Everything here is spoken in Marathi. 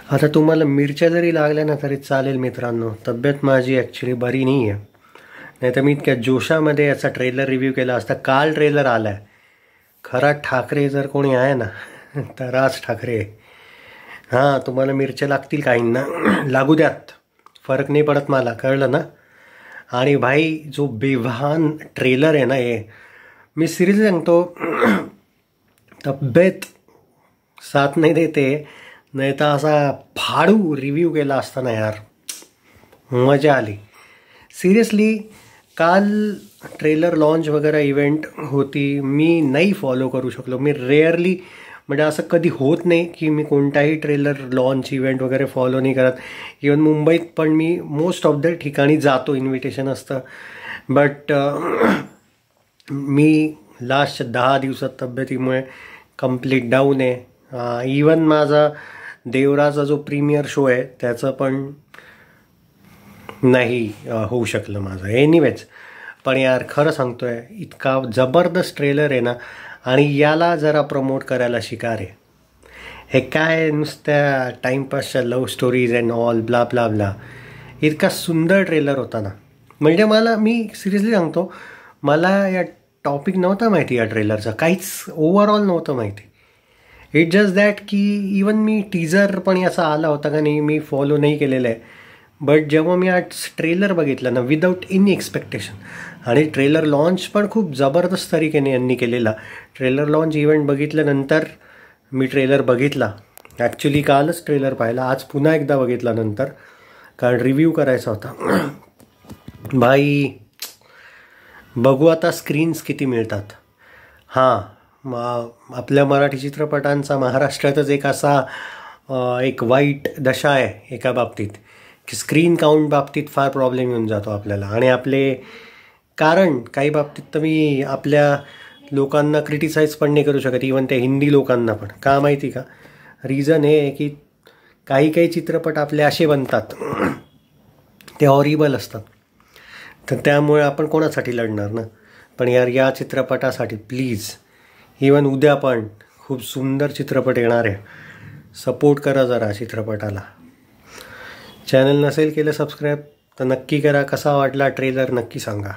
आता तुम्हाला मिरच्या जरी लागल्या ना तरी चालेल मित्रांनो, तब्येत माझी ॲक्च्युली बरी नाही आहे. नाही तर मी इतक्या जोशामध्ये याचा ट्रेलर रिव्ह्यू केला असता. काल ट्रेलर आला आहे. खरा ठाकरे जर कोणी आहे ना तर राज ठाकरे. हां, तुम्हाला मिरच्या लागतील काहींना, लागू द्यात, फरक नाही पडत मला, कळलं ना. आणि भाई जो बेभान ट्रेलर आहे ना, हे मी सिरियसली सांगतो, तब्येत साथ नाही देते, नाही तर असा फाडू रिव्ह्यू केला असताना यार, मजा आली सिरियसली. काल ट्रेलर लॉन्च वगैरे इव्हेंट होती, मी नाही फॉलो करू शकलो. मी रेअरली, म्हणजे असं कधी होत नाही की मी कोणताही ट्रेलर लॉन्च इव्हेंट वगैरे फॉलो नाही करत. इवन मुंबईत पण मी मोस्ट ऑफ द ठिकाणी जातो, इन्व्हिटेशन असतं. बट मी लास्ट 10 दिवसात तब्येतीमुळे कम्प्लीट डाऊन आहे. इवन माझा देवराचा जो प्रीमियर शो आहे त्याचं पण नाही होऊ शकलं माझं. एनिवेज, पण यार खरं सांगतो आहे, इतका जबरदस्त ट्रेलर आहे ना, आणि याला जरा प्रमोट करायला शिका रे. हे काय नुसत्या टाईमपासच्या love stories and all bla bla bla. इतका सुंदर ट्रेलर होता ना, म्हणजे मी सिरियसली सांगतो, मला या टॉपिक नव्हता माहिती या ट्रेलरचा, काहीच ओव्हरऑल नव्हतं माहिती. इट जस्ट दॅट की इवन मी टीजर पण याचा आला होता का नाही मी फॉलो नाही केलेलं आहे. बट जेव्हा मी आज ट्रेलर बघितलं ना, विदाऊट एनी एक्सपेक्टेशन, आणि ट्रेलर लॉन्च पण खूप जबरदस्त तरीकेने यांनी केलेला. ट्रेलर लॉन्च इव्हेंट बघितल्यानंतर मी ट्रेलर बघितला, ॲक्च्युली कालच ट्रेलर पाहिला, आज पुन्हा एकदा बघितला नंतर, कारण रिव्ह्यू करायचा होता. भाई बघू आता स्क्रीन्स किती मिळतात. हां, आपल्या मराठी चित्रपटांचा महाराष्ट्रातच एक वाईट दशा आहे एका बाबतीत, की स्क्रीन काउंट बाबतीत फार प्रॉब्लेम येऊन जातो आपल्याला. आणि आपले कारण काही बाबतीत तर मी आपल्या लोकांना क्रिटिसाइज पण नाही करू शकत, इवन त्या हिंदी लोकांना पण. का माहिती का, रिझन हे आहे की काही चित्रपट आपले असे बनतात, ते हॉरिबल असतात, तर त्यामुळे आपण कोणासाठी लढणार ना. पण यार या चित्रपटासाठी प्लीज, इवन उद्या पण खूप सुंदर चित्रपट येणार आहे, सपोर्ट करा जरा चित्रपटाला. चॅनल नसेल केलं सबस्क्राईब तर नक्की करा. कसा वाटला ट्रेलर नक्की सांगा.